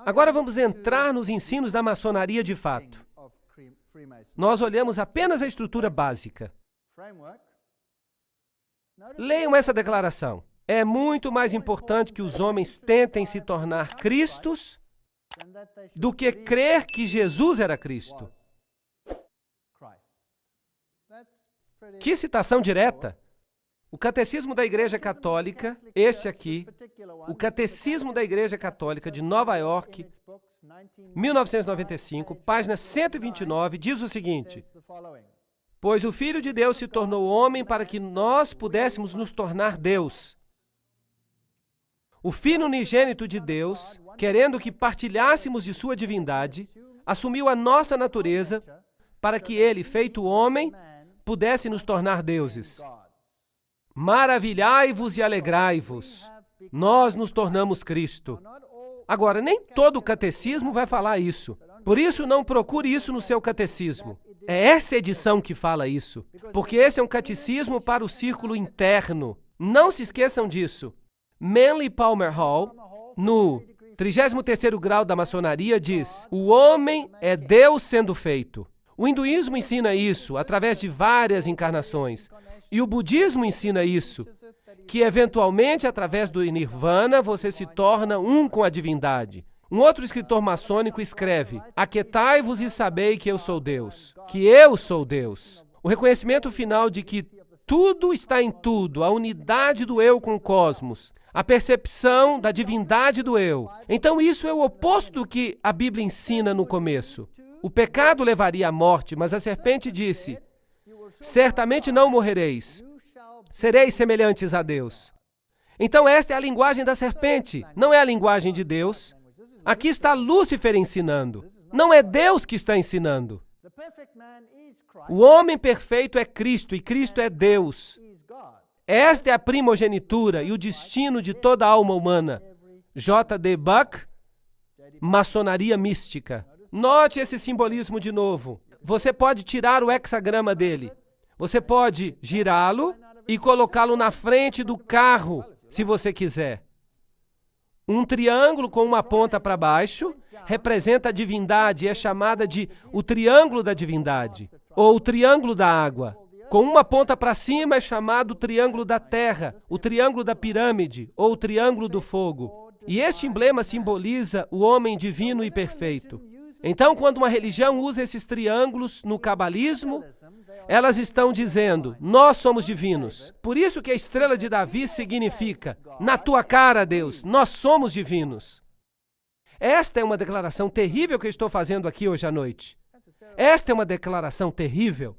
Agora vamos entrar nos ensinos da maçonaria de fato. Nós olhamos apenas a estrutura básica. Leiam essa declaração. É muito mais importante que os homens tentem se tornar Cristos do que crer que Jesus era Cristo. Que citação direta! O Catecismo da Igreja Católica, este aqui, o Catecismo da Igreja Católica de Nova York, 1995, página 129, diz o seguinte: pois o Filho de Deus se tornou homem para que nós pudéssemos nos tornar Deus. O Filho unigênito de Deus, querendo que partilhássemos de sua divindade, assumiu a nossa natureza para que ele, feito homem, pudesse nos tornar deuses. Maravilhai-vos e alegrai-vos. Nós nos tornamos Cristo. Agora, nem todo o catecismo vai falar isso. Por isso, não procure isso no seu catecismo. É essa edição que fala isso. Porque esse é um catecismo para o círculo interno. Não se esqueçam disso. Manly Palmer Hall, no 33º grau da maçonaria, diz: o homem é Deus sendo feito. O hinduísmo ensina isso através de várias encarnações. E o budismo ensina isso, que eventualmente, através do nirvana, você se torna um com a divindade. Um outro escritor maçônico escreve: aquietai-vos e sabei que eu sou Deus, que eu sou Deus. O reconhecimento final de que tudo está em tudo, a unidade do eu com o cosmos, a percepção da divindade do eu. Então isso é o oposto do que a Bíblia ensina no começo. O pecado levaria à morte, mas a serpente disse: certamente não morrereis, sereis semelhantes a Deus. Então esta é a linguagem da serpente, não é a linguagem de Deus. Aqui está Lúcifer ensinando, não é Deus que está ensinando. O homem perfeito é Cristo e Cristo é Deus. Esta é a primogenitura e o destino de toda a alma humana. J.D. Buck, Maçonaria Mística. Note esse simbolismo de novo. Você pode tirar o hexagrama dele. Você pode girá-lo e colocá-lo na frente do carro, se você quiser. Um triângulo com uma ponta para baixo representa a divindade e é chamada de o triângulo da divindade, ou o triângulo da água. Com uma ponta para cima é chamado o triângulo da terra, o triângulo da pirâmide, ou o triângulo do fogo. E este emblema simboliza o homem divino e perfeito. Então, quando uma religião usa esses triângulos no cabalismo, elas estão dizendo: nós somos divinos. Por isso que a estrela de Davi significa: na tua cara, Deus, nós somos divinos. Esta é uma declaração terrível que eu estou fazendo aqui hoje à noite. Esta é uma declaração terrível.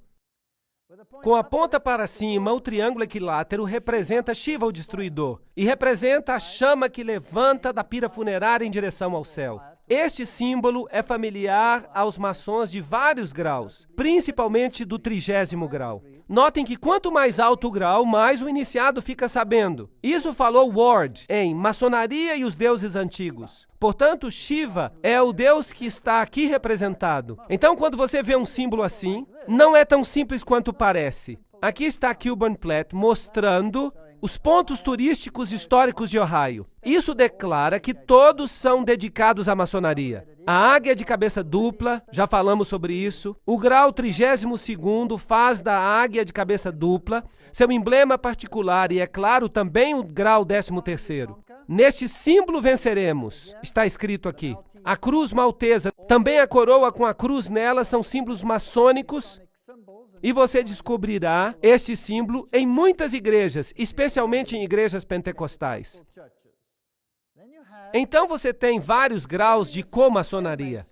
Com a ponta para cima, o triângulo equilátero representa Shiva, o destruidor, e representa a chama que levanta da pira funerária em direção ao céu. Este símbolo é familiar aos maçons de vários graus, principalmente do 30º grau. Notem que quanto mais alto o grau, mais o iniciado fica sabendo. Isso falou Ward em Maçonaria e os Deuses Antigos. Portanto, Shiva é o Deus que está aqui representado. Então, quando você vê um símbolo assim, não é tão simples quanto parece. Aqui está Kilburn Platt mostrando os pontos turísticos históricos de Ohio. Isso declara que todos são dedicados à maçonaria. A águia de cabeça dupla, já falamos sobre isso. O grau 32º faz da águia de cabeça dupla seu emblema particular e, é claro, também o grau 13º. Neste símbolo venceremos, está escrito aqui. A cruz maltesa, também a coroa com a cruz nela, são símbolos maçônicos. E você descobrirá este símbolo em muitas igrejas, especialmente em igrejas pentecostais. Então você tem vários graus de comaçonaria.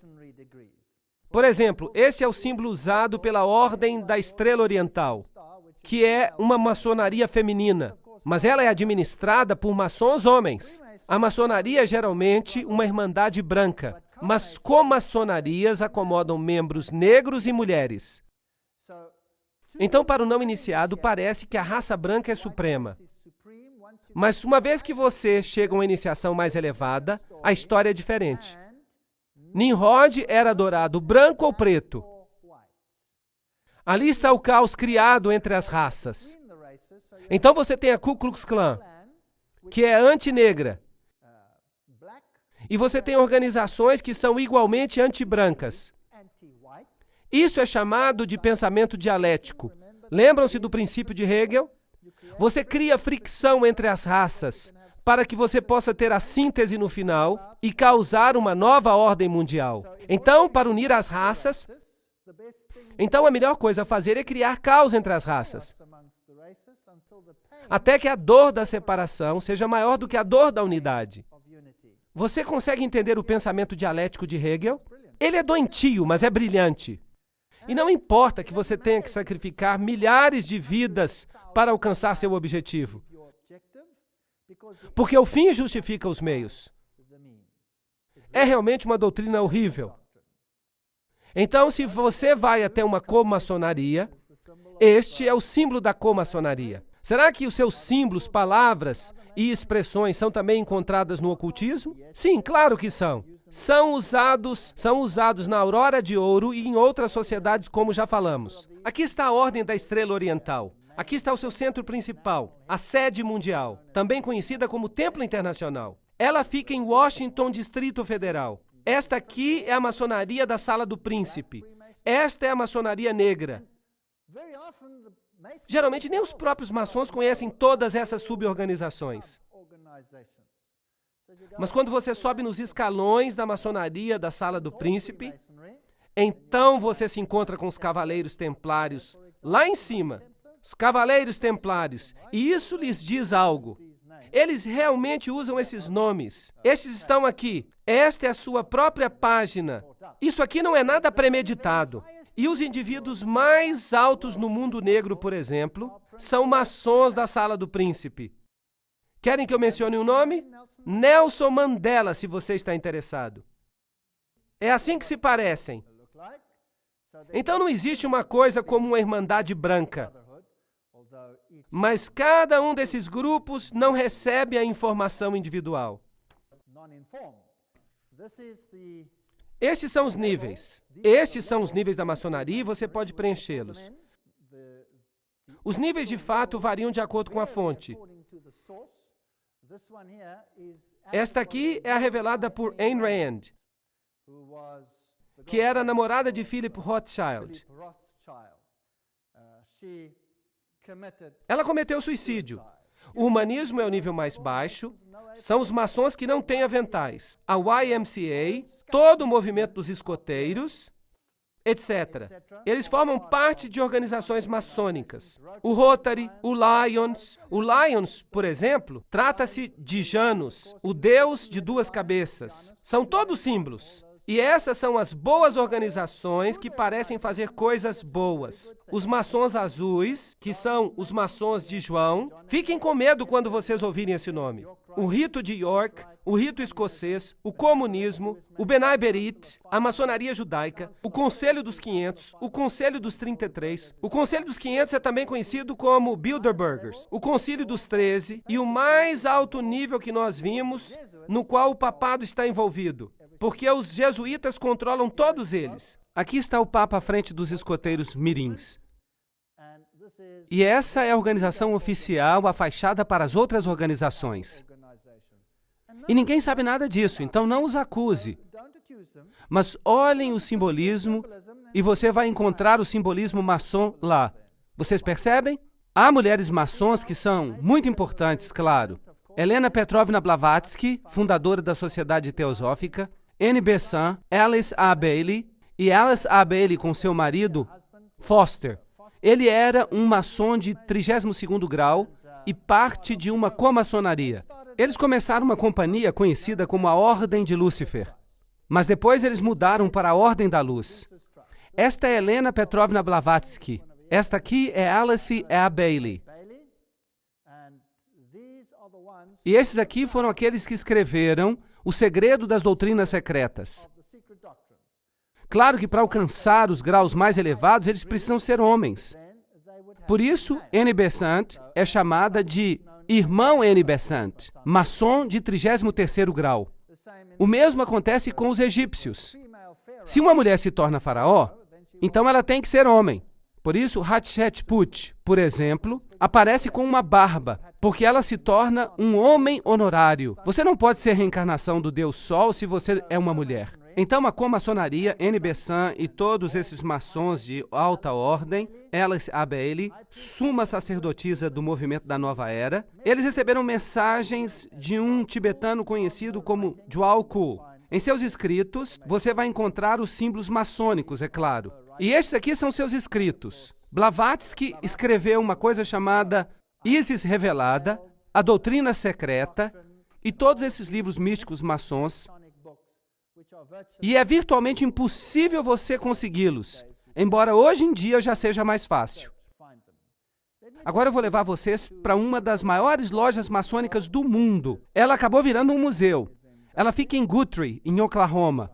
Por exemplo, este é o símbolo usado pela Ordem da Estrela Oriental, que é uma maçonaria feminina, mas ela é administrada por maçons homens. A maçonaria é geralmente uma irmandade branca, mas comaçonarias acomodam membros negros e mulheres. Então, para o não iniciado, parece que a raça branca é suprema. Mas uma vez que você chega a uma iniciação mais elevada, a história é diferente. Nimrod era adorado branco ou preto. Ali está o caos criado entre as raças. Então você tem a Ku Klux Klan, que é anti-negra. E você tem organizações que são igualmente antibrancas. Isso é chamado de pensamento dialético. Lembram-se do princípio de Hegel? Você cria fricção entre as raças para que você possa ter a síntese no final e causar uma nova ordem mundial. Então, para unir as raças, a melhor coisa a fazer é criar caos entre as raças, até que a dor da separação seja maior do que a dor da unidade. Você consegue entender o pensamento dialético de Hegel? Ele é doentio, mas é brilhante. E não importa que você tenha que sacrificar milhares de vidas para alcançar seu objetivo, porque o fim justifica os meios. É realmente uma doutrina horrível. Então, se você vai até uma comaçonaria, este é o símbolo da comaçonaria. Será que os seus símbolos, palavras e expressões são também encontradas no ocultismo? Sim, claro que são. São usados na Aurora de Ouro e em outras sociedades, como já falamos. Aqui está a Ordem da Estrela Oriental. Aqui está o seu centro principal, a sede mundial, também conhecida como Templo Internacional. Ela fica em Washington, Distrito Federal. Esta aqui é a maçonaria da Sala do Príncipe. Esta é a maçonaria negra. Geralmente, nem os próprios maçons conhecem todas essas suborganizações. Mas quando você sobe nos escalões da maçonaria da Sala do Príncipe, então você se encontra com os Cavaleiros Templários lá em cima. Os Cavaleiros Templários. E isso lhes diz algo. Eles realmente usam esses nomes. Esses estão aqui. Esta é a sua própria página. Isso aqui não é nada premeditado. E os indivíduos mais altos no mundo negro, por exemplo, são maçons da Sala do Príncipe. Querem que eu mencione o nome? Nelson Mandela, se você está interessado. É assim que se parecem. Então não existe uma coisa como uma irmandade branca. Mas cada um desses grupos não recebe a informação individual. Esses são os níveis. Esses são os níveis da maçonaria e você pode preenchê-los. Os níveis de fato variam de acordo com a fonte. Esta aqui é a revelada por Ayn Rand, que era a namorada de Philip Rothschild. Ela cometeu suicídio. O humanismo é o nível mais baixo. São os maçons que não têm aventais. A YMCA, todo o movimento dos escoteiros, etc. Eles formam parte de organizações maçônicas. O Rotary, o Lions. O Lions, por exemplo, trata-se de Janus, o deus de duas cabeças. São todos símbolos. E essas são as boas organizações que parecem fazer coisas boas. Os maçons azuis, que são os maçons de João, fiquem com medo quando vocês ouvirem esse nome. O rito de York, o rito escocês, o comunismo, o Benai Berit, a maçonaria judaica, o Conselho dos 500, o Conselho dos 33. O Conselho dos 500 é também conhecido como Bilderbergers, o Concílio dos 13 e o mais alto nível que nós vimos, no qual o papado está envolvido, porque os jesuítas controlam todos eles. Aqui está o Papa à frente dos escoteiros mirins. E essa é a organização oficial, a fachada para as outras organizações. E ninguém sabe nada disso, então não os acuse. Mas olhem o simbolismo e você vai encontrar o simbolismo maçom lá. Vocês percebem? Há mulheres maçons que são muito importantes, claro. Helena Petrovna Blavatsky, fundadora da Sociedade Teosófica, Annie Besant, Alice A. Bailey, e Alice A. Bailey com seu marido, Foster. Ele era um maçom de 32º grau e parte de uma comaçonaria. Eles começaram uma companhia conhecida como a Ordem de Lúcifer, mas depois eles mudaram para a Ordem da Luz. Esta é Helena Petrovna Blavatsky. Esta aqui é Alice A. Bailey. E esses aqui foram aqueles que escreveram O Segredo das Doutrinas Secretas. Claro que para alcançar os graus mais elevados, eles precisam ser homens. Por isso, Annie Besant é chamada de Irmão Annie Besant, maçom de 33º grau. O mesmo acontece com os egípcios. Se uma mulher se torna faraó, então ela tem que ser homem. Por isso, Hatshepsut, por exemplo, aparece com uma barba, porque ela se torna um homem honorário. Você não pode ser reencarnação do Deus Sol se você é uma mulher. Então, a comaçonaria, NB Sun e todos esses maçons de alta ordem, Alice Bailey, suma sacerdotisa do movimento da Nova Era, eles receberam mensagens de um tibetano conhecido como Djwhal Khul. Em seus escritos, você vai encontrar os símbolos maçônicos, é claro. E estes aqui são seus escritos. Blavatsky escreveu uma coisa chamada Isis Revelada, A Doutrina Secreta, e todos esses livros místicos maçons. E é virtualmente impossível você consegui-los, embora hoje em dia já seja mais fácil. Agora eu vou levar vocês para uma das maiores lojas maçônicas do mundo. Ela acabou virando um museu. Ela fica em Guthrie, em Oklahoma.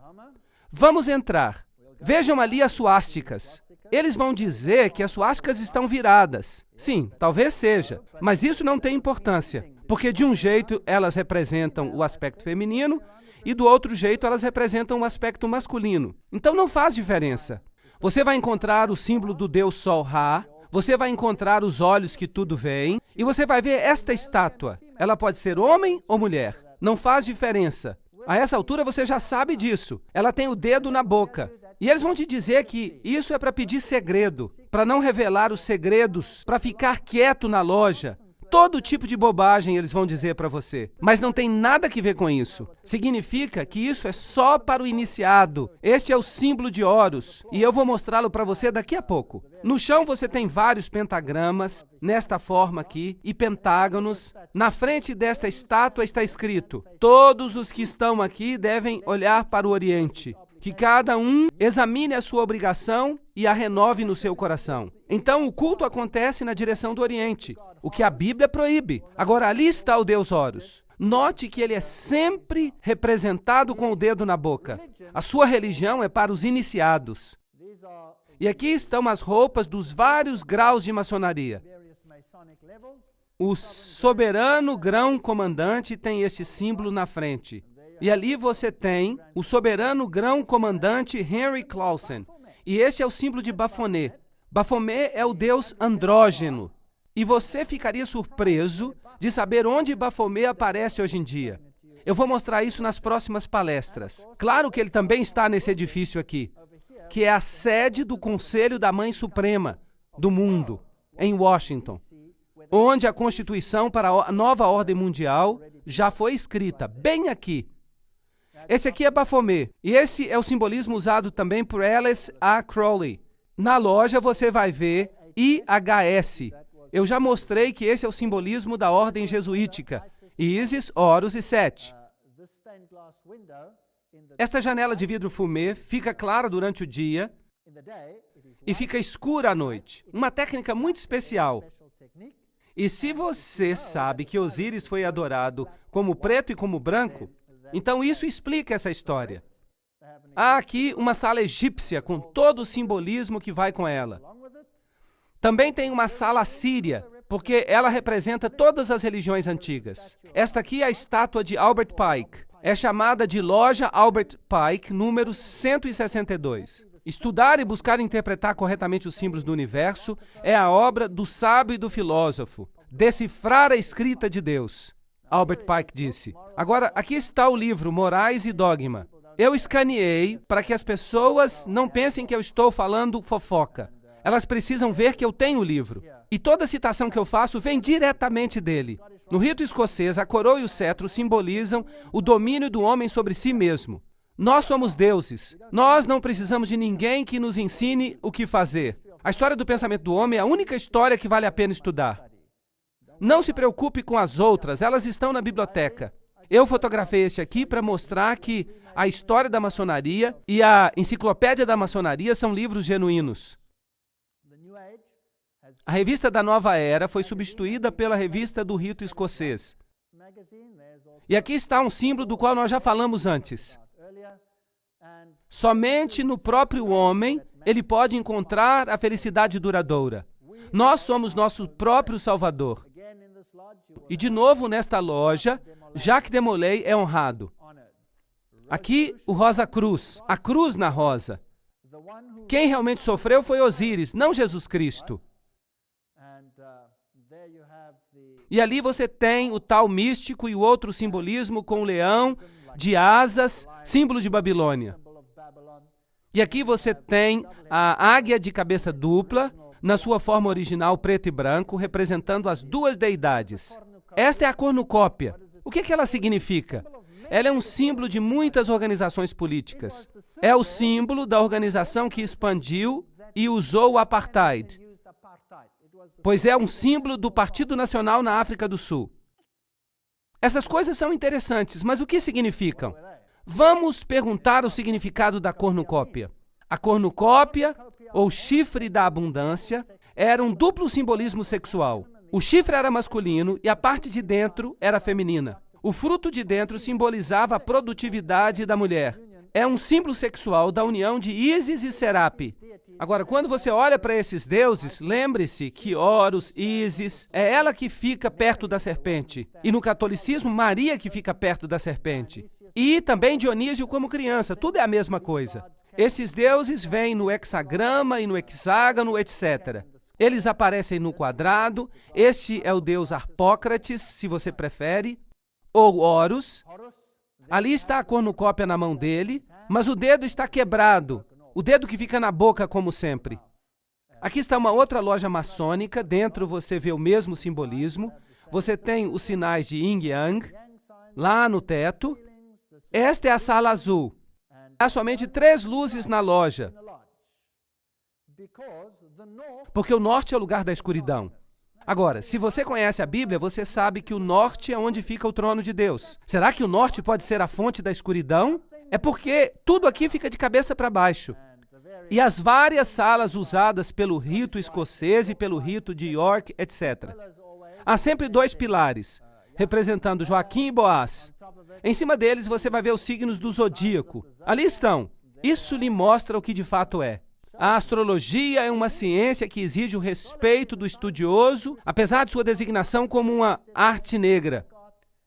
Vamos entrar. Vejam ali as suásticas. Eles vão dizer que as suásticas estão viradas. Sim, talvez seja, mas isso não tem importância, porque de um jeito elas representam o aspecto feminino e do outro jeito elas representam o aspecto masculino. Então não faz diferença. Você vai encontrar o símbolo do Deus Sol Ra, você vai encontrar os olhos que tudo veem, e você vai ver esta estátua. Ela pode ser homem ou mulher. Não faz diferença. A essa altura você já sabe disso. Ela tem o dedo na boca. E eles vão te dizer que isso é para pedir segredo, para não revelar os segredos, para ficar quieto na loja. Todo tipo de bobagem eles vão dizer para você. Mas não tem nada que ver com isso. Significa que isso é só para o iniciado. Este é o símbolo de Horus. E eu vou mostrá-lo para você daqui a pouco. No chão você tem vários pentagramas, nesta forma aqui, e pentágonos. Na frente desta estátua está escrito: todos os que estão aqui devem olhar para o Oriente. Que cada um examine a sua obrigação e a renove no seu coração. Então, o culto acontece na direção do Oriente, o que a Bíblia proíbe. Agora, ali está o Deus Horus. Note que ele é sempre representado com o dedo na boca. A sua religião é para os iniciados. E aqui estão as roupas dos vários graus de maçonaria. O soberano grão-comandante tem este símbolo na frente. E ali você tem o soberano grão-comandante Henry Clausen. E este é o símbolo de Baphomet. Baphomet é o deus andrógeno. E você ficaria surpreso de saber onde Baphomet aparece hoje em dia. Eu vou mostrar isso nas próximas palestras. Claro que ele também está nesse edifício aqui, que é a sede do Conselho da Mãe Suprema do mundo, em Washington, onde a Constituição para a nova ordem mundial já foi escrita, bem aqui. Esse aqui é Baphomet, e esse é o simbolismo usado também por Alice A. Crowley. Na loja você vai ver IHS. Eu já mostrei que esse é o simbolismo da ordem jesuítica. Isis, Horus e Set. Esta janela de vidro fumê fica clara durante o dia e fica escura à noite. Uma técnica muito especial. E se você sabe que Osíris foi adorado como preto e como branco, então isso explica essa história. Há aqui uma sala egípcia com todo o simbolismo que vai com ela. Também tem uma sala assíria, porque ela representa todas as religiões antigas. Esta aqui é a estátua de Albert Pike. É chamada de Loja Albert Pike, número 162. Estudar e buscar interpretar corretamente os símbolos do universo é a obra do sábio e do filósofo. Decifrar a escrita de Deus. Albert Pike disse. Agora, aqui está o livro Morais e Dogma. Eu escaneei para que as pessoas não pensem que eu estou falando fofoca. Elas precisam ver que eu tenho o livro. E toda citação que eu faço vem diretamente dele. No rito escocês, a coroa e o cetro simbolizam o domínio do homem sobre si mesmo. Nós somos deuses. Nós não precisamos de ninguém que nos ensine o que fazer. A história do pensamento do homem é a única história que vale a pena estudar. Não se preocupe com as outras, elas estão na biblioteca. Eu fotografei este aqui para mostrar que a história da maçonaria e a enciclopédia da maçonaria são livros genuínos. A revista da Nova Era foi substituída pela revista do rito escocês. E aqui está um símbolo do qual nós já falamos antes. Somente no próprio homem ele pode encontrar a felicidade duradoura. Nós somos nosso próprio Salvador. E de novo nesta loja, Jacques de Molay é honrado. Aqui o Rosa Cruz, a cruz na rosa. Quem realmente sofreu foi Osíris, não Jesus Cristo. E ali você tem o tal místico e o outro simbolismo com o leão de asas, símbolo de Babilônia. E aqui você tem a águia de cabeça dupla, na sua forma original preto e branco, representando as duas deidades. Esta é a cornucópia. O que ela significa? Ela é um símbolo de muitas organizações políticas. É o símbolo da organização que expandiu e usou o apartheid, pois é um símbolo do Partido Nacional na África do Sul. Essas coisas são interessantes, mas o que significam? Vamos perguntar o significado da cornucópia. A cornucópia, ou chifre da abundância, era um duplo simbolismo sexual. O chifre era masculino e a parte de dentro era feminina. O fruto de dentro simbolizava a produtividade da mulher. É um símbolo sexual da união de Ísis e Serape. Agora, quando você olha para esses deuses, lembre-se que Horus, Ísis, é ela que fica perto da serpente. E no catolicismo, Maria que fica perto da serpente. E também Dionísio como criança, tudo é a mesma coisa. Esses deuses vêm no hexagrama e no hexágono, etc. Eles aparecem no quadrado. Este é o deus Harpócrates, se você prefere, ou Horus. Ali está a cornucópia na mão dele, mas o dedo está quebrado. O dedo que fica na boca, como sempre. Aqui está uma outra loja maçônica. Dentro você vê o mesmo simbolismo. Você tem os sinais de Yin e Yang lá no teto. Esta é a sala azul. Há somente 3 luzes na loja, porque o norte é o lugar da escuridão. Agora, se você conhece a Bíblia, você sabe que o norte é onde fica o trono de Deus. Será que o norte pode ser a fonte da escuridão? É porque tudo aqui fica de cabeça para baixo. E as várias salas usadas pelo rito escocês e pelo rito de York, etc. Há sempre 2 pilares, representando Joaquim e Boaz. Em cima deles você vai ver os signos do zodíaco. Ali estão. Isso lhe mostra o que de fato é. A astrologia é uma ciência que exige o respeito do estudioso, apesar de sua designação como uma arte negra.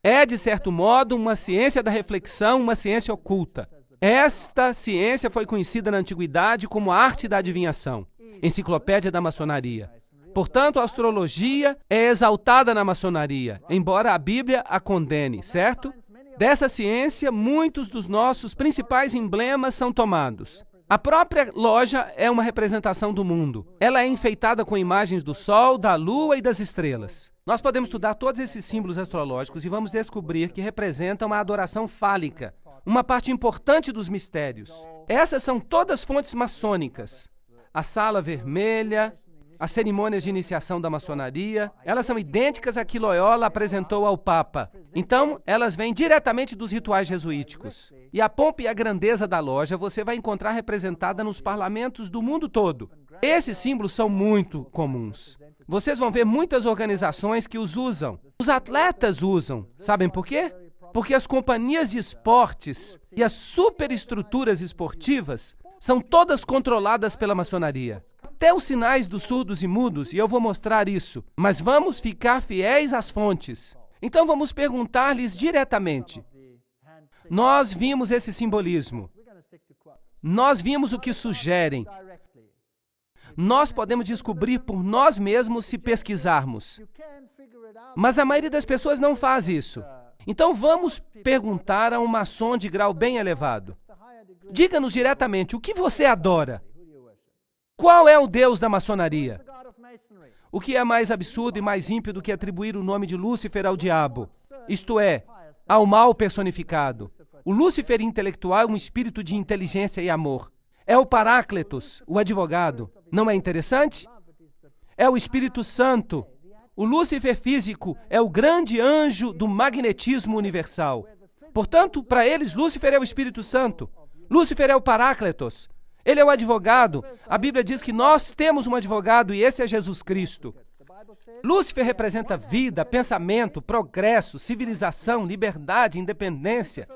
É, de certo modo, uma ciência da reflexão, uma ciência oculta. Esta ciência foi conhecida na antiguidade como a arte da adivinhação, enciclopédia da maçonaria. Portanto, a astrologia é exaltada na maçonaria, embora a Bíblia a condene, certo? Dessa ciência, muitos dos nossos principais emblemas são tomados. A própria loja é uma representação do mundo. Ela é enfeitada com imagens do Sol, da Lua e das estrelas. Nós podemos estudar todos esses símbolos astrológicos e vamos descobrir que representam a adoração fálica, uma parte importante dos mistérios. Essas são todas fontes maçônicas. A sala vermelha, as cerimônias de iniciação da maçonaria, elas são idênticas a que Loyola apresentou ao Papa. Então, elas vêm diretamente dos rituais jesuíticos. E a pompa e a grandeza da loja você vai encontrar representada nos parlamentos do mundo todo. Esses símbolos são muito comuns. Vocês vão ver muitas organizações que os usam. Os atletas usam. Sabem por quê? Porque as companhias de esportes e as superestruturas esportivas são todas controladas pela maçonaria. Até os sinais dos surdos e mudos, e eu vou mostrar isso. Mas vamos ficar fiéis às fontes. Então vamos perguntar-lhes diretamente. Nós vimos esse simbolismo. Nós vimos o que sugerem. Nós podemos descobrir por nós mesmos se pesquisarmos. Mas a maioria das pessoas não faz isso. Então vamos perguntar a um maçom de grau bem elevado. Diga-nos diretamente, o que você adora? Qual é o Deus da maçonaria? O que é mais absurdo e mais ímpio do que atribuir o nome de Lúcifer ao diabo? Isto é, ao mal personificado. O Lúcifer intelectual é um espírito de inteligência e amor. É o Paráclitos, o advogado. Não é interessante? É o Espírito Santo. O Lúcifer físico é o grande anjo do magnetismo universal. Portanto, para eles, Lúcifer é o Espírito Santo. Lúcifer é o Paráclitos. Ele é o advogado. A Bíblia diz que nós temos um advogado e esse é Jesus Cristo. Lúcifer representa vida, pensamento, progresso, civilização, liberdade, independência.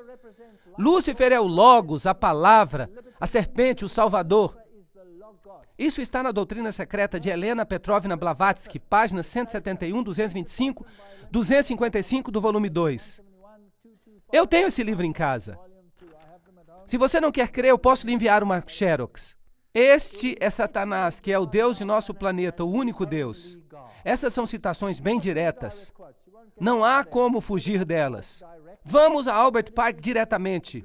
Lúcifer é o Logos, a palavra, a serpente, o Salvador. Isso está na doutrina secreta de Helena Petrovna Blavatsky, páginas 171, 225, 255 do volume 2. Eu tenho esse livro em casa. Se você não quer crer, eu posso lhe enviar uma Xerox. Este é Satanás, que é o Deus de nosso planeta, o único Deus. Essas são citações bem diretas. Não há como fugir delas. Vamos a Albert Pike diretamente.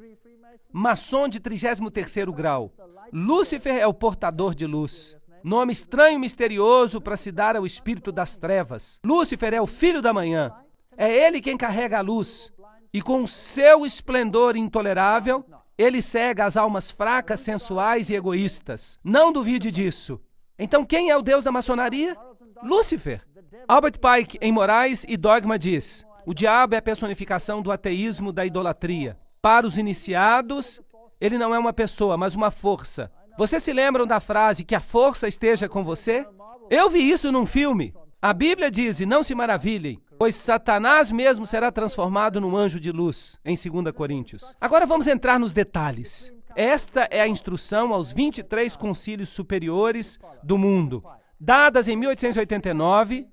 Maçom de 33º grau. Lúcifer é o portador de luz. Nome estranho e misterioso para se dar ao espírito das trevas. Lúcifer é o filho da manhã. É ele quem carrega a luz. E com seu esplendor intolerável, ele cega as almas fracas, sensuais e egoístas. Não duvide disso. Então quem é o Deus da maçonaria? Lúcifer. Albert Pike, em Morais e Dogma, diz: o diabo é a personificação do ateísmo, da idolatria. Para os iniciados, ele não é uma pessoa, mas uma força. Vocês se lembram da frase que a força esteja com você? Eu vi isso num filme. A Bíblia diz, e não se maravilhem, pois Satanás mesmo será transformado num anjo de luz, em 2 Coríntios. Agora vamos entrar nos detalhes. Esta é a instrução aos 23 concílios superiores do mundo, dadas em 1889,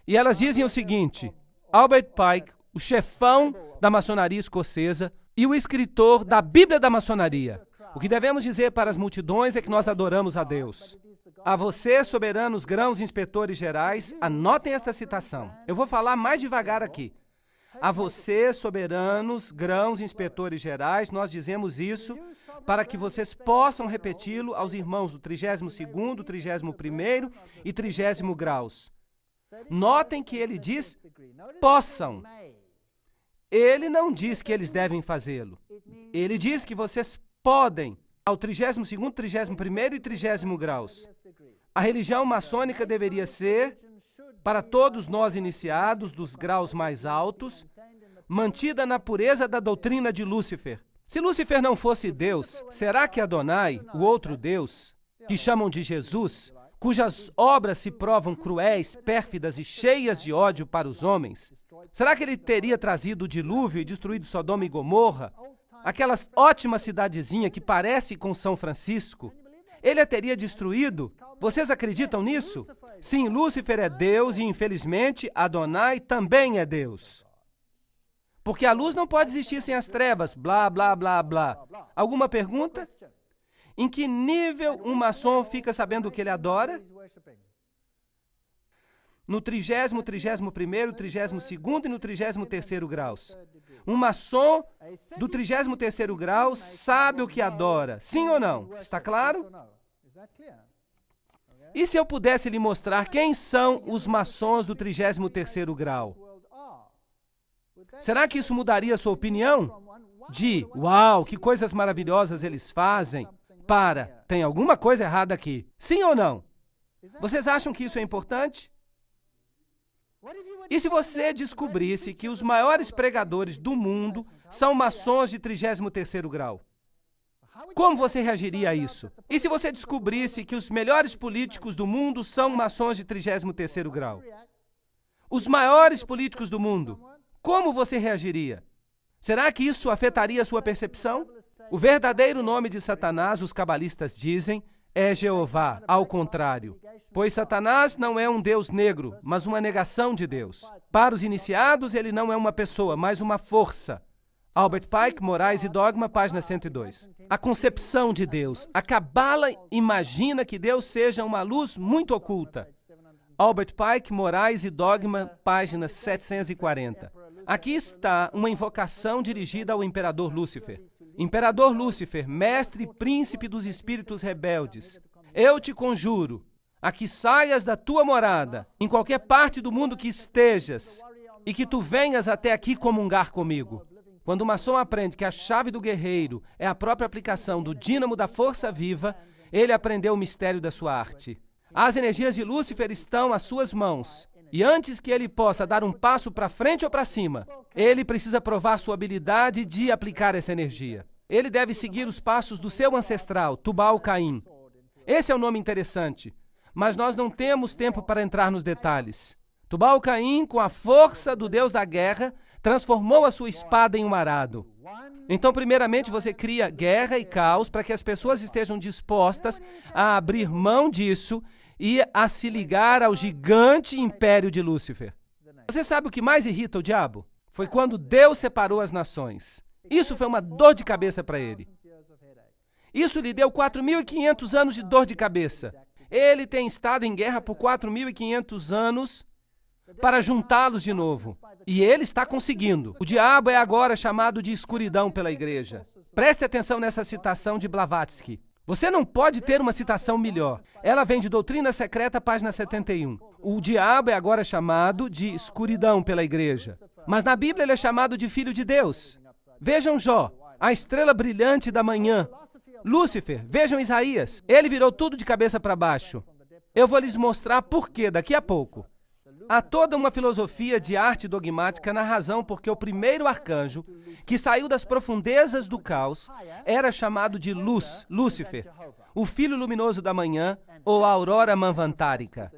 e elas dizem o seguinte: Albert Pike, o chefão da maçonaria escocesa e o escritor da Bíblia da maçonaria. O que devemos dizer para as multidões é que nós adoramos a Deus. A vocês, soberanos grãos inspetores gerais, anotem esta citação. Eu vou falar mais devagar aqui. A vocês, soberanos grãos inspetores gerais, nós dizemos isso para que vocês possam repeti-lo aos irmãos do 32º, 31º e 30º graus. Notem que ele diz possam. Ele não diz que eles devem fazê-lo. Ele diz que vocês podem ao 32º, 31º e 30º graus. A religião maçônica deveria ser, para todos nós iniciados dos graus mais altos, mantida na pureza da doutrina de Lúcifer. Se Lúcifer não fosse Deus, será que Adonai, o outro Deus, que chamam de Jesus, cujas obras se provam cruéis, pérfidas e cheias de ódio para os homens, será que ele teria trazido o dilúvio e destruído Sodoma e Gomorra, aquela ótima cidadezinha que parece com São Francisco? Ele a teria destruído? Vocês acreditam nisso? Sim, Lúcifer é Deus e, infelizmente, Adonai também é Deus. Porque a luz não pode existir sem as trevas, blá, blá, blá, blá. Alguma pergunta? Em que nível um maçom fica sabendo o que ele adora? No 30º, 31º, 32º e no 33º graus. Um maçom do 33º grau sabe o que adora. Sim ou não? Está claro? E se eu pudesse lhe mostrar quem são os maçons do 33º grau? Será que isso mudaria a sua opinião? De, uau, que coisas maravilhosas eles fazem, para, tem alguma coisa errada aqui. Sim ou não? Vocês acham que isso é importante? E se você descobrisse que os maiores pregadores do mundo são maçons de 33º grau? Como você reagiria a isso? E se você descobrisse que os melhores políticos do mundo são maçons de 33º grau? Os maiores políticos do mundo, como você reagiria? Será que isso afetaria a sua percepção? O verdadeiro nome de Satanás, os cabalistas dizem, é Jeová, ao contrário. Pois Satanás não é um Deus negro, mas uma negação de Deus. Para os iniciados, ele não é uma pessoa, mas uma força. Albert Pike, Morais e Dogma, página 102. A concepção de Deus. A Cabala imagina que Deus seja uma luz muito oculta. Albert Pike, Morais e Dogma, página 740. Aqui está uma invocação dirigida ao imperador Lúcifer. Imperador Lúcifer, mestre e príncipe dos espíritos rebeldes, eu te conjuro a que saias da tua morada, em qualquer parte do mundo que estejas, e que tu venhas até aqui comungar comigo. Quando o maçom aprende que a chave do guerreiro é a própria aplicação do dínamo da força viva, ele aprendeu o mistério da sua arte. As energias de Lúcifer estão às suas mãos, e antes que ele possa dar um passo para frente ou para cima, ele precisa provar sua habilidade de aplicar essa energia. Ele deve seguir os passos do seu ancestral, Tubal-Caim. Esse é um nome interessante, mas nós não temos tempo para entrar nos detalhes. Tubal-Caim, com a força do Deus da guerra, transformou a sua espada em um arado. Então, primeiramente, você cria guerra e caos para que as pessoas estejam dispostas a abrir mão disso e a se ligar ao gigante império de Lúcifer. Você sabe o que mais irrita o diabo? Foi quando Deus separou as nações. Isso foi uma dor de cabeça para ele. Isso lhe deu 4.500 anos de dor de cabeça. Ele tem estado em guerra por 4.500 anos para juntá-los de novo. E ele está conseguindo. O diabo é agora chamado de escuridão pela igreja. Preste atenção nessa citação de Blavatsky. Você não pode ter uma citação melhor. Ela vem de Doutrina Secreta, página 71. O diabo é agora chamado de escuridão pela igreja. Mas na Bíblia ele é chamado de filho de Deus. Vejam Jó, a estrela brilhante da manhã. Lúcifer, vejam Isaías. Ele virou tudo de cabeça para baixo. Eu vou lhes mostrar por quê daqui a pouco. Há toda uma filosofia de arte dogmática na razão porque o primeiro arcanjo, que saiu das profundezas do caos, era chamado de luz, Lúcifer, o filho luminoso da manhã, ou a aurora manvantárica.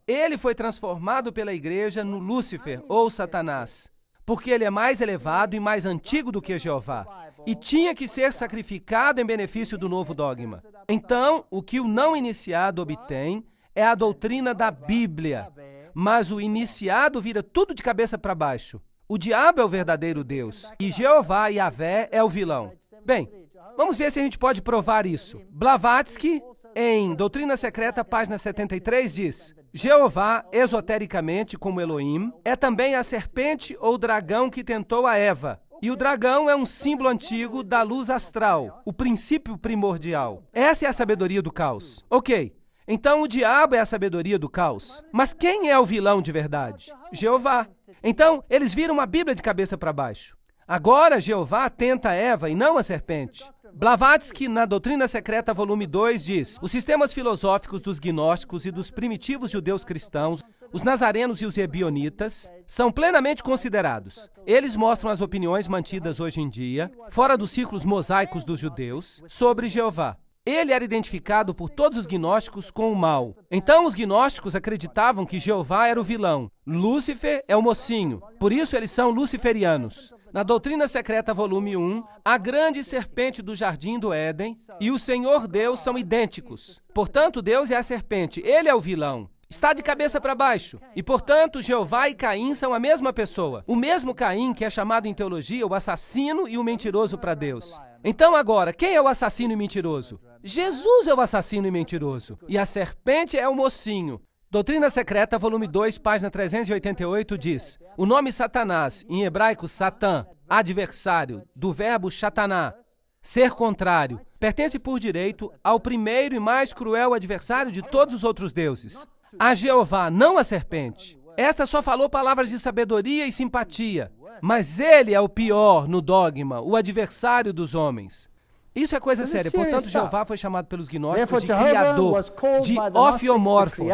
Ele foi transformado pela igreja no Lúcifer, ou Satanás, porque ele é mais elevado e mais antigo do que Jeová, e tinha que ser sacrificado em benefício do novo dogma. Então, o que o não iniciado obtém é a doutrina da Bíblia, mas o iniciado vira tudo de cabeça para baixo. O diabo é o verdadeiro Deus, e Jeová, Yahvé, é o vilão. Bem, vamos ver se a gente pode provar isso. Blavatsky, em Doutrina Secreta, página 73, diz: Jeová, esotericamente, como Elohim, é também a serpente ou dragão que tentou a Eva. E o dragão é um símbolo antigo da luz astral, o princípio primordial. Essa é a sabedoria do caos. Ok. Então o diabo é a sabedoria do caos. Mas quem é o vilão de verdade? Jeová. Então eles viram a Bíblia de cabeça para baixo. Agora Jeová tenta Eva e não a serpente. Blavatsky, na Doutrina Secreta, volume 2, diz: os sistemas filosóficos dos gnósticos e dos primitivos judeus cristãos, os nazarenos e os ebionitas, são plenamente considerados. Eles mostram as opiniões mantidas hoje em dia, fora dos círculos mosaicos dos judeus, sobre Jeová. Ele era identificado por todos os gnósticos com o mal. Então os gnósticos acreditavam que Jeová era o vilão. Lúcifer é o mocinho. Por isso eles são luciferianos. Na Doutrina Secreta, volume 1, a grande serpente do jardim do Éden e o Senhor Deus são idênticos. Portanto, Deus é a serpente. Ele é o vilão. Está de cabeça para baixo. E, portanto, Jeová e Caim são a mesma pessoa. O mesmo Caim que é chamado em teologia o assassino e o mentiroso para Deus. Então, agora, quem é o assassino e mentiroso? Jesus é o assassino e mentiroso. E a serpente é o mocinho. Doutrina Secreta, volume 2, página 388, diz: o nome Satanás, em hebraico Satã, adversário, do verbo shataná, ser contrário, pertence por direito ao primeiro e mais cruel adversário de todos os outros deuses. A Jeová, não a serpente. Esta só falou palavras de sabedoria e simpatia, mas ele é o pior no dogma, o adversário dos homens. Isso é coisa séria. Portanto, Jeová foi chamado pelos gnósticos de criador, de ofiomorfos,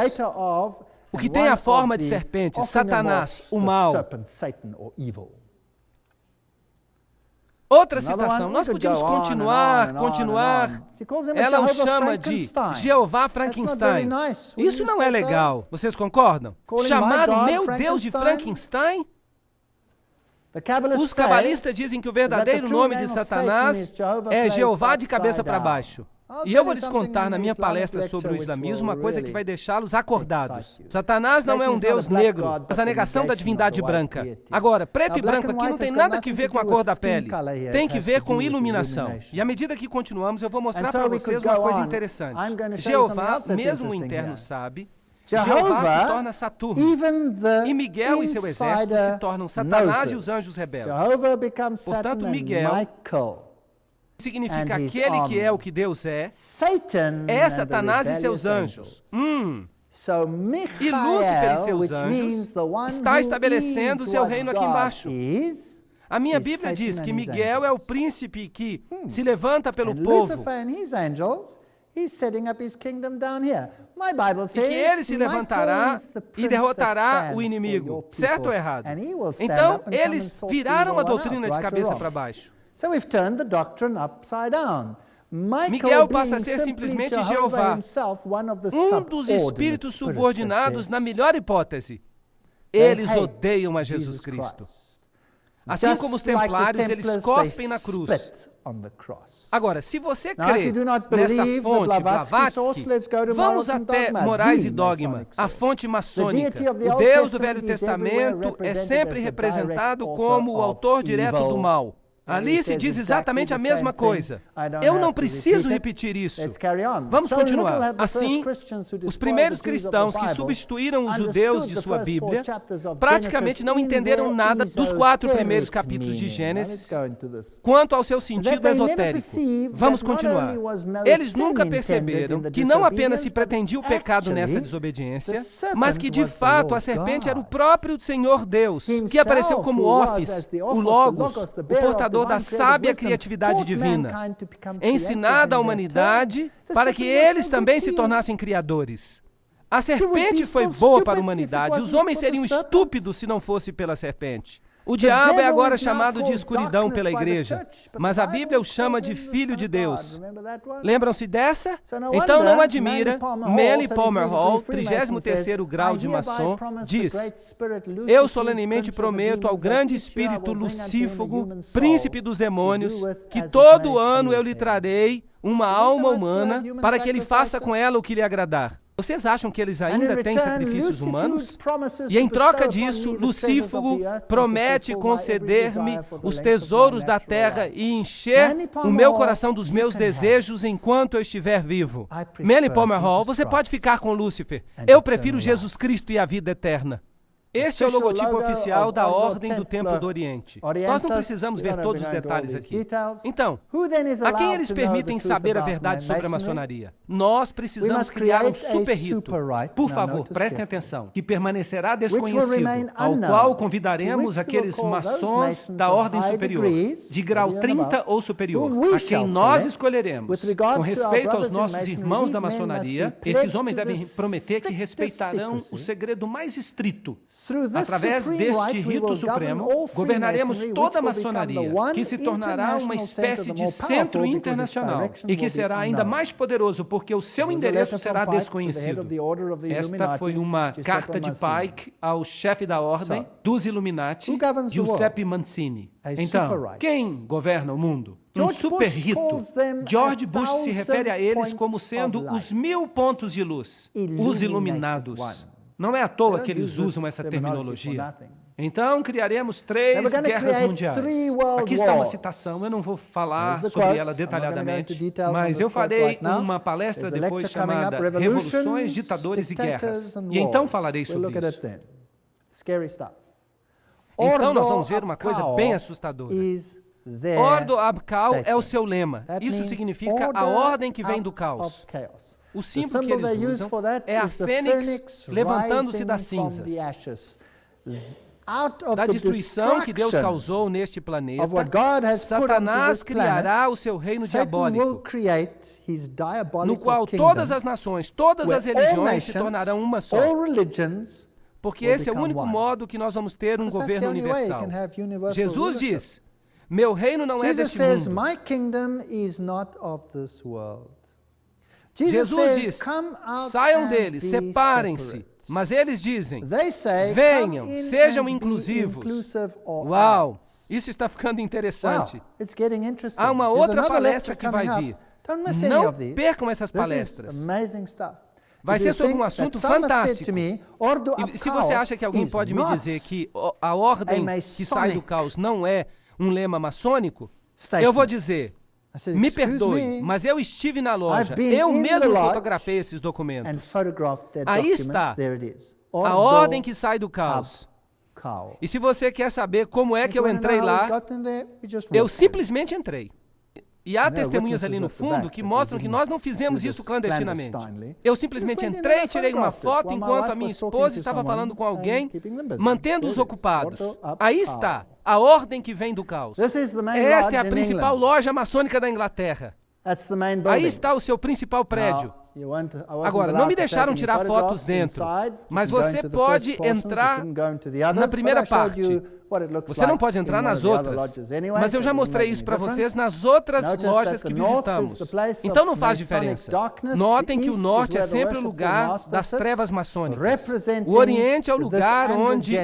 o que tem a forma de serpente, Satanás, o mal. Outra citação, nós podíamos continuar. Ela o chama de Jeová Frankenstein. Isso não é legal, vocês concordam? Chamar o meu Deus de Frankenstein? Os cabalistas dizem que o verdadeiro nome de Satanás é Jeová de cabeça para baixo. E eu vou lhes contar na minha palestra sobre o islamismo uma coisa que vai deixá-los acordados. Satanás não é um Deus negro, mas a negação da divindade branca. Agora, preto e branco aqui não tem nada a ver com a cor da pele. Tem que ver com iluminação. E à medida que continuamos, eu vou mostrar para vocês uma coisa interessante. Jeová, mesmo o interno, sabe. Jeová se torna Saturno. E Miguel e seu exército se tornam Satanás e os anjos rebeldes. Portanto, Miguel significa aquele que é o que Deus é Satanás e seus anjos. E Lúcifer e seus anjos está estabelecendo o seu reino aqui embaixo. A minha Bíblia diz que Miguel é o príncipe que se levanta pelo povo. E que ele se levantará e derrotará o inimigo. Certo ou errado? Então, eles viraram a doutrina de cabeça para baixo. Miguel passa a ser simplesmente Jeová, um dos espíritos subordinados na melhor hipótese. Eles odeiam a Jesus Cristo. Assim como os templários, eles cospem na cruz. Agora, se você crê nessa fonte Blavatsky, vamos até Morais e Dogma, a fonte maçônica. O Deus do Velho Testamento é sempre representado como o autor direto do mal. Ali se diz exatamente a mesma coisa. Eu não preciso repetir isso. Vamos continuar. Assim, os primeiros cristãos que substituíram os judeus de sua Bíblia praticamente não entenderam nada dos 4 primeiros capítulos de Gênesis quanto ao seu sentido esotérico. Vamos continuar. Eles nunca perceberam que não apenas se pretendia o pecado nessa desobediência, mas que de fato a serpente era o próprio Senhor Deus, que apareceu como Office, o Logos, o portador da sábia criatividade divina, ensinada à humanidade para que eles também se tornassem criadores. A serpente foi boa para a humanidade. Os homens seriam estúpidos se não fosse pela serpente. O diabo é agora chamado de escuridão pela igreja, mas a Bíblia o chama de Filho de Deus. Lembram-se dessa? Então não admira, Manly Palmer Hall, 33º grau de maçom, diz: eu solenemente prometo ao grande espírito lucífago, príncipe dos demônios, que todo ano eu lhe trarei uma alma humana para que ele faça com ela o que lhe agradar. Vocês acham que eles ainda têm sacrifícios humanos? E em troca disso, Lucífago promete conceder-me os tesouros da terra e encher o meu coração dos meus desejos enquanto eu estiver vivo. Manly Palmer Hall, você pode ficar com Lúcifer. Eu prefiro Jesus Cristo e a vida eterna. Este é o logotipo oficial da Ordem do Templo do Oriente. Nós não precisamos ver todos os detalhes aqui. Então, a quem eles permitem saber a verdade sobre a maçonaria? Nós precisamos criar um super rito. Por favor, prestem atenção, que permanecerá desconhecido, ao qual convidaremos aqueles maçons da Ordem Superior, de grau 30 ou superior, a quem nós escolheremos. Com respeito aos nossos irmãos da maçonaria, esses homens devem prometer que respeitarão o segredo mais estrito. Através deste rito supremo, governaremos toda a maçonaria, que se tornará uma espécie de centro internacional e que será ainda mais poderoso porque o seu endereço será desconhecido. Esta foi uma carta de Pike ao chefe da Ordem dos Illuminati, Giuseppe Mazzini. Então, quem governa o mundo? Um super rito. George Bush se refere a eles como sendo os 1000 pontos de luz, os iluminados. Não é à toa que eles usam essa terminologia. Então, criaremos 3 guerras mundiais. Aqui está uma citação, eu não vou falar sobre ela detalhadamente, mas eu farei uma palestra depois chamada Revoluções, Ditadores e Guerras. E então falarei sobre isso. Então nós vamos ver uma coisa bem assustadora. Ordo ab caos é o seu lema. Isso significa a ordem que vem do caos. O símbolo que eles usam é a fênix levantando-se das cinzas. Da destruição que Deus causou neste planeta, Satanás criará o seu reino diabólico, no qual todas as nações, todas as religiões se tornarão uma só. Porque esse é o único modo que nós vamos ter um governo universal. Jesus diz: meu reino não é deste mundo. Jesus diz: saiam deles, separem-se. Mas eles dizem: venham, sejam inclusivos. Uau, isso está ficando interessante. Há uma outra palestra que vai vir. Não percam essas palestras. Vai ser sobre um assunto fantástico. E se você acha que alguém pode me dizer que a ordem que sai do caos não é um lema maçônico, eu vou dizer: me perdoe, mas eu estive na loja, eu mesmo fotografei esses documentos. Aí está, a ordem que sai do caos. E se você quer saber como é que eu entrei lá, eu simplesmente entrei. E há testemunhas ali no fundo que mostram que nós não fizemos isso clandestinamente. Eu simplesmente entrei e tirei uma foto enquanto a minha esposa estava falando com alguém, mantendo-os ocupados. Aí está, a ordem que vem do caos. Esta é a principal loja maçônica da Inglaterra. Aí está o seu principal prédio. Agora, não me deixaram tirar fotos dentro, mas você pode entrar na primeira parte. Você não pode entrar nas outras, mas eu já mostrei isso para vocês nas outras lojas que visitamos. Então não faz diferença. Notem que o norte é sempre o lugar das trevas maçônicas. O oriente é o lugar onde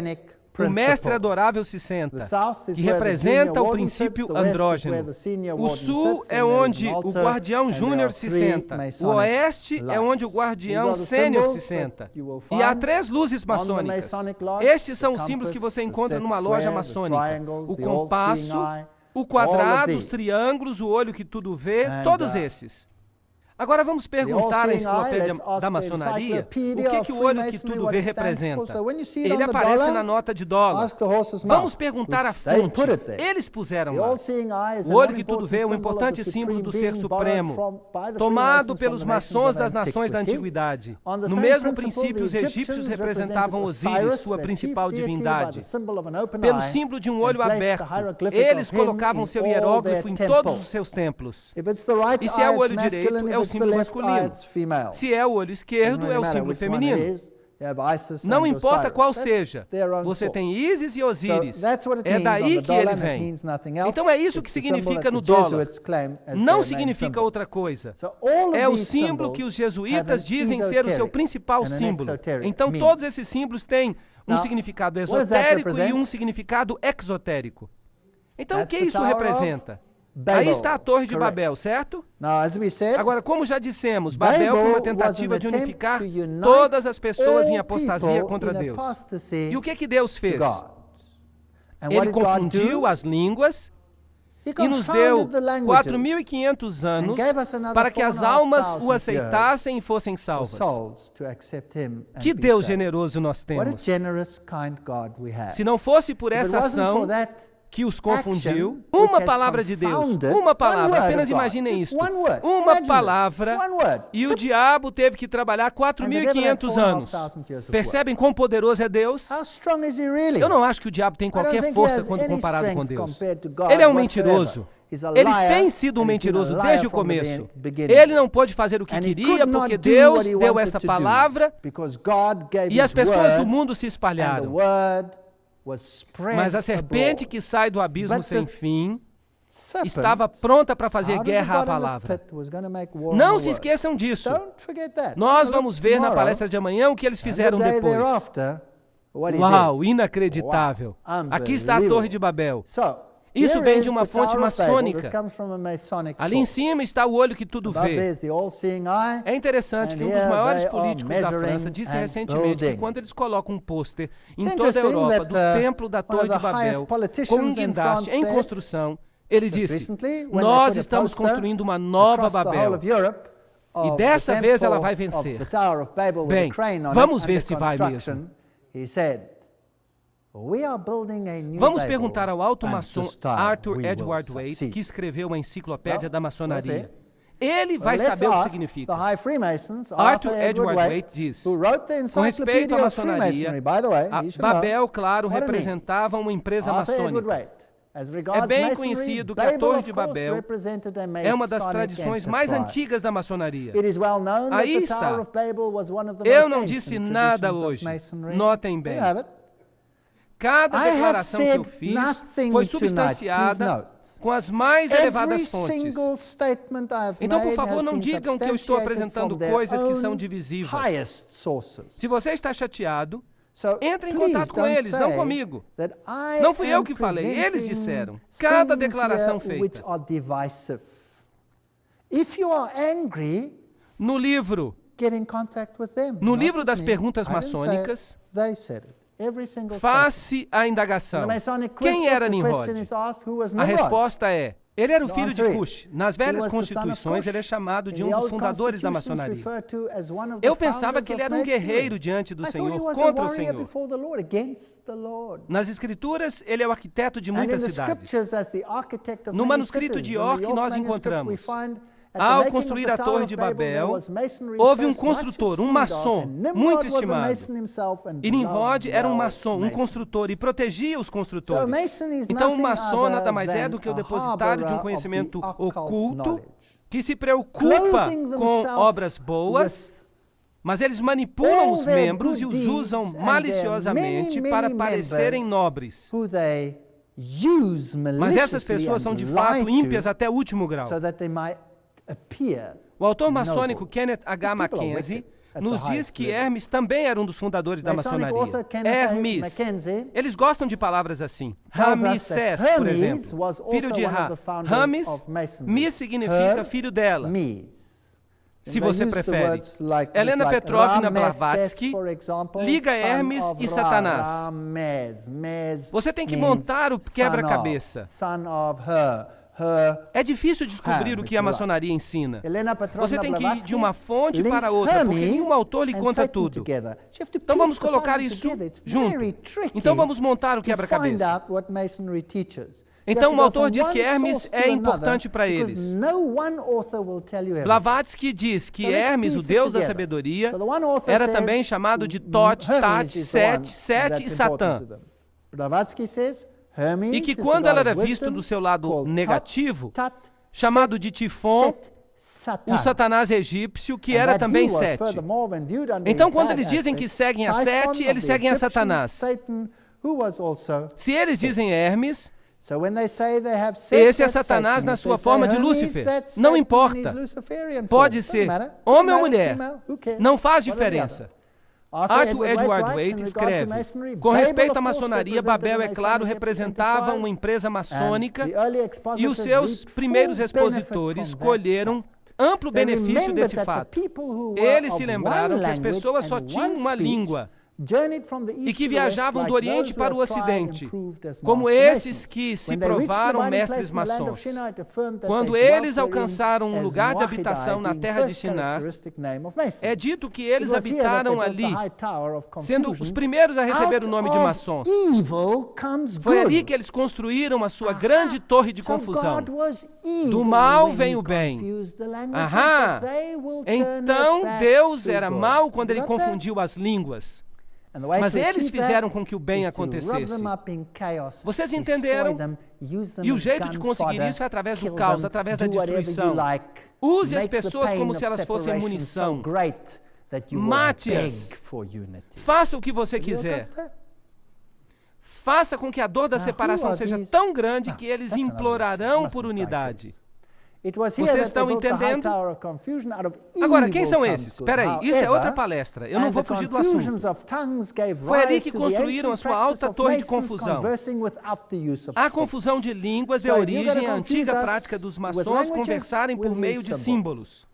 o mestre adorável se senta, que representa o princípio andrógeno. O sul é onde o guardião júnior se senta. O oeste é onde o guardião sênior se senta. E há 3 luzes maçônicas. Estes são os símbolos que você encontra numa loja maçônica. O compasso, o quadrado, os triângulos, o olho que tudo vê, todos esses. Agora vamos perguntar à enciclopédia da maçonaria o que o olho que tudo vê representa. Ele aparece na nota de dólar. Vamos perguntar a fonte. Eles puseram lá. O olho que tudo vê é um importante símbolo do Ser Supremo, tomado pelos maçons das nações da Antiguidade. No mesmo princípio, os egípcios representavam Osíris, sua principal divindade. Pelo símbolo de um olho aberto, eles colocavam seu hieróglifo em todos os seus templos. E se é o olho direito, é o símbolo masculino. Se é o olho esquerdo, é o símbolo feminino. Não importa qual seja, você tem Ísis e Osíris. É daí que ele vem. Então é isso que significa no dólar. Não significa outra coisa. É o símbolo que os jesuítas dizem ser o seu principal símbolo. Então todos esses símbolos têm um significado esotérico e um significado exotérico. Então o que isso representa? Aí está a Torre de Babel, certo? Agora, como já dissemos, Babel foi uma tentativa de unificar todas as pessoas em apostasia contra Deus. E o que Deus fez? Ele confundiu as línguas e nos deu 4.500 anos para que as almas o aceitassem e fossem salvas. Que Deus generoso nós temos! Se não fosse por essa ação que os confundiu, uma palavra de Deus, uma palavra, apenas imaginem isso, uma palavra, e o diabo teve que trabalhar 4.500 anos. Percebem quão poderoso é Deus? Eu não acho que o diabo tem qualquer força quando comparado com Deus. Ele é um mentiroso. Ele tem sido um mentiroso desde o começo. Ele não pôde fazer o que queria porque Deus deu essa palavra e as pessoas do mundo se espalharam. Mas a serpente que sai do abismo sem fim estava pronta para fazer guerra à palavra. Não se esqueçam disso. Nós vamos ver na palestra de amanhã o que eles fizeram depois. Uau, inacreditável. Aqui está a Torre de Babel. Isso vem de uma fonte maçônica. Ali em cima está o olho que tudo vê. É interessante que um dos maiores políticos da França disse recentemente que quando eles colocam um pôster em toda a Europa do templo da Torre de Babel, com um guindaste em construção, ele disse, nós estamos construindo uma nova Babel. E dessa vez ela vai vencer. Bem, vamos ver se vai mesmo. Vamos perguntar ao alto maçom Arthur Edward Waite, que escreveu a enciclopédia da maçonaria. Ele vai saber o que significa. Arthur Edward Waite diz, com respeito à maçonaria, Babel, claro, representava uma empresa maçônica. É bem conhecido que a Torre de Babel é uma das tradições mais antigas da maçonaria. Aí está. Eu não disse nada hoje. Notem bem. Cada declaração que eu fiz foi substanciada com as mais elevadas fontes. Então, por favor, não digam que eu estou apresentando coisas que são divisíveis. Se você está chateado, entre em contato com eles, não comigo. Não fui eu que falei, eles disseram. Cada declaração feita. No livro das perguntas maçônicas, face a indagação. Quem era Nimrod? A resposta é, ele era o filho de Cush. Nas velhas constituições, ele é chamado de um dos fundadores da maçonaria. Eu pensava que ele era um guerreiro diante do Senhor, contra o Senhor. Nas escrituras, ele é o arquiteto de muitas cidades. No manuscrito de York, nós encontramos, ao construir a Torre de Babel, houve um construtor, um maçom, muito estimado. E Nimrod era um maçom, um construtor, e protegia os construtores. Então, um maçom nada mais é do que o depositário de um conhecimento oculto, que se preocupa com obras boas, mas eles manipulam os membros e os usam maliciosamente para parecerem nobres. Mas essas pessoas são de fato ímpias até o último grau. O autor maçônico Kenneth H. Mackenzie nos diz que Hermes também era um dos fundadores da maçonaria. Hermes. Eles gostam de palavras assim. Ramsés, por exemplo, filho de Ra. Rames, Mis significa filho dela. se você prefere. Helena Petrovna Blavatsky liga Hermes e Satanás. Você tem que montar o quebra-cabeça. É difícil descobrir o que a maçonaria ensina. Você tem que ir de uma fonte para outra, porque nenhum autor lhe conta tudo. Então vamos colocar isso junto. Então vamos montar o quebra-cabeça. Então o autor diz que Hermes é importante para eles. Blavatsky diz que Hermes, o deus da sabedoria, era também chamado de Tot, Tat, Set, Set e Satã. E que quando ela era vista do seu lado negativo, chamado de Tifon, o Satanás egípcio, que era também Sete. Então, quando eles dizem que seguem a Sete, eles seguem a Satanás. Se eles dizem Hermes, esse é Satanás na sua forma de Lúcifer. Não importa. Pode ser homem ou mulher. Não faz diferença. Arthur Edward Waite escreve: com respeito à maçonaria, Babel, é claro, representava uma empresa maçônica e os seus primeiros expositores colheram amplo benefício desse fato. Eles se lembraram que as pessoas só tinham uma língua e que viajavam do Oriente para o Ocidente, como esses que se provaram mestres maçons. Quando eles alcançaram um lugar de habitação na terra de Shinar, é dito que eles habitaram ali, sendo os primeiros a receber o nome de maçons. Foi ali que eles construíram a sua grande torre de confusão. Do mal vem o bem. Aham! Então Deus era mau quando ele confundiu as línguas. Mas eles fizeram com que o bem acontecesse. Vocês entenderam? E o jeito de conseguir isso é através do caos, através da destruição. Use as pessoas como se elas fossem munição. Mate-as. Faça o que você quiser. Faça com que a dor da separação seja tão grande que eles implorarão por unidade. Vocês estão entendendo? Agora, quem são esses? Espera aí, isso é outra palestra. Eu não vou fugir do assunto. Foi ali que construíram a sua alta torre de confusão. A confusão de línguas deu origem à antiga prática dos maçons conversarem por meio de símbolos.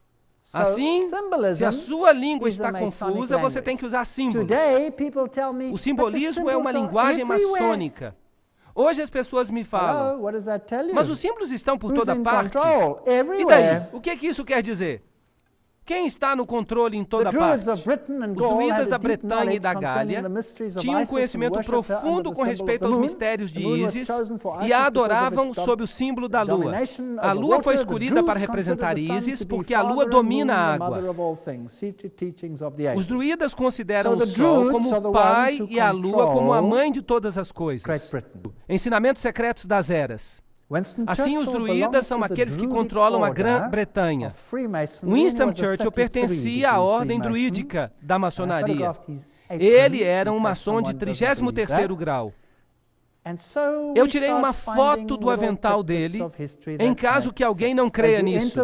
Assim, se a sua língua está confusa, você tem que usar símbolos. O simbolismo é uma linguagem maçônica. Hoje as pessoas me falam, mas os símbolos estão por toda parte. E daí? O que isso quer dizer? Quem está no controle em toda parte? Os druidas da Bretanha e da Gália tinham um conhecimento profundo com respeito aos mistérios de Ísis e a adoravam sob o símbolo da lua. A lua foi escolhida para representar Ísis porque a lua domina a água. Os druidas consideram o sol como o pai e a lua como a mãe de todas as coisas. Ensinamentos secretos das eras. Assim, os druidas são aqueles que controlam a Grã-Bretanha. Winston Churchill pertencia à ordem druídica da maçonaria. Ele era um maçom de 33º grau. Eu tirei uma foto do avental dele, em caso que alguém não creia nisso.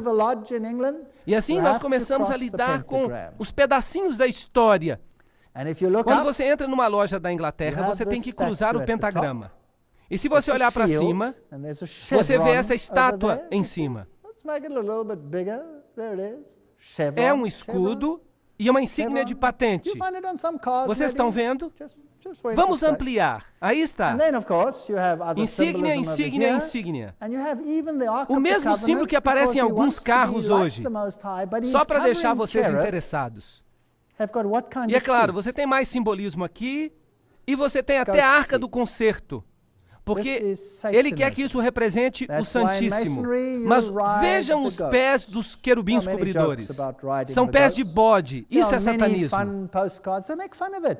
E assim nós começamos a lidar com os pedacinhos da história. Quando você entra numa loja da Inglaterra, você tem que cruzar o pentagrama. E se você olhar para cima, você vê essa estátua em cima. É um escudo e uma insígnia de patente. Vocês estão vendo? Vamos ampliar. Aí está. Insígnia, insígnia, insígnia. O mesmo símbolo que aparece em alguns carros hoje. Só para deixar vocês interessados. E é claro, você tem mais simbolismo aqui e você tem até a Arca do Concerto. Porque ele quer que isso represente o Santíssimo. Mas vejam os pés dos querubins cobridores. São pés de bode. Isso é satanismo.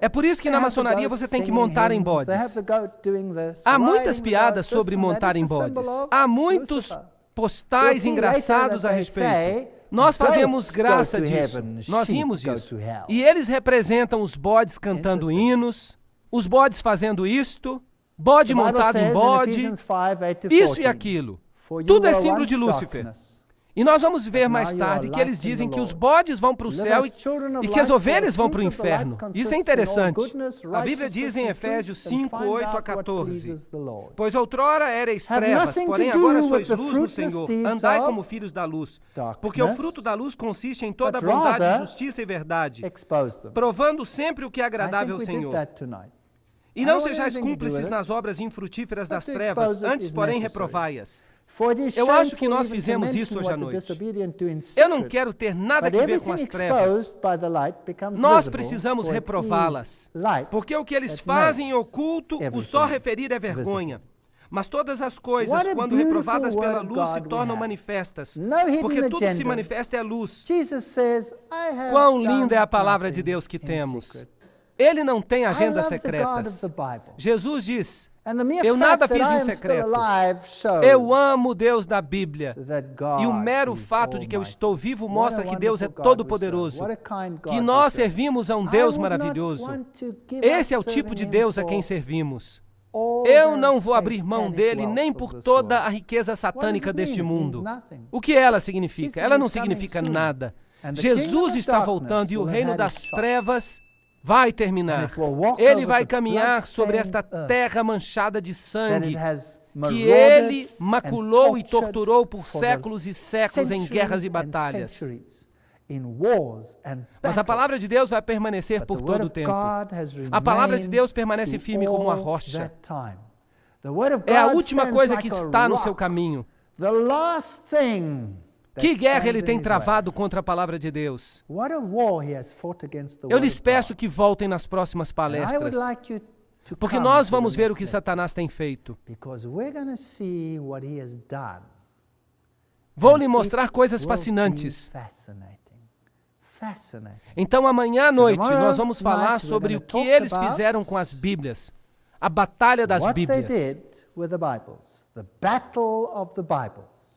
É por isso que na maçonaria você tem que montar em bodes. Há muitas piadas sobre montar em bodes. Há muitos postais engraçados a respeito. Nós fazemos graça disso. Nós rimos disso. E eles representam os bodes cantando hinos, os bodes fazendo isto, bode montado em bode, isso e aquilo. Tudo é símbolo de Lúcifer. E nós vamos ver mais tarde que eles dizem que os bodes vão para o céu e que as ovelhas vão para o inferno. Isso é interessante. A Bíblia diz em Efésios 5, 8 a 14: Pois outrora erais trevas, porém agora sois luz no Senhor. Andai como filhos da luz. Porque o fruto da luz consiste em toda bondade, justiça e verdade, provando sempre o que é agradável ao Senhor. E não sejais cúmplices nas obras infrutíferas das trevas, antes, porém, reprovai-as. Eu acho que nós fizemos isso hoje à noite. Eu não quero ter nada a ver com as trevas. Nós precisamos reprová-las, porque o que eles fazem em oculto, o só referir é vergonha. Mas todas as coisas, quando reprovadas pela luz, se tornam manifestas, porque tudo que se manifesta é luz. Quão linda é a palavra de Deus que temos. Ele não tem agendas secretas. Jesus diz: eu nada fiz em secreto. Eu amo o Deus da Bíblia. E o mero fato de que eu estou vivo mostra que Deus é todo-poderoso, que nós servimos a um Deus maravilhoso. Esse é o tipo de Deus a quem servimos. Eu não vou abrir mão dele nem por toda a riqueza satânica deste mundo. O que ela significa? Ela não significa nada. Jesus está voltando e o reino das trevas vai terminar. Ele vai caminhar sobre esta terra manchada de sangue, que ele maculou e torturou por séculos e séculos em guerras e batalhas. Mas a palavra de Deus vai permanecer por todo o tempo. A palavra de Deus permanece firme como uma rocha. É a última coisa que está no seu caminho. Que guerra ele tem travado contra a palavra de Deus? Eu lhes peço que voltem nas próximas palestras, porque nós vamos ver o que Satanás tem feito. Vou lhe mostrar coisas fascinantes. Então, amanhã à noite, nós vamos falar sobre o que eles fizeram com as Bíblias, a batalha das Bíblias.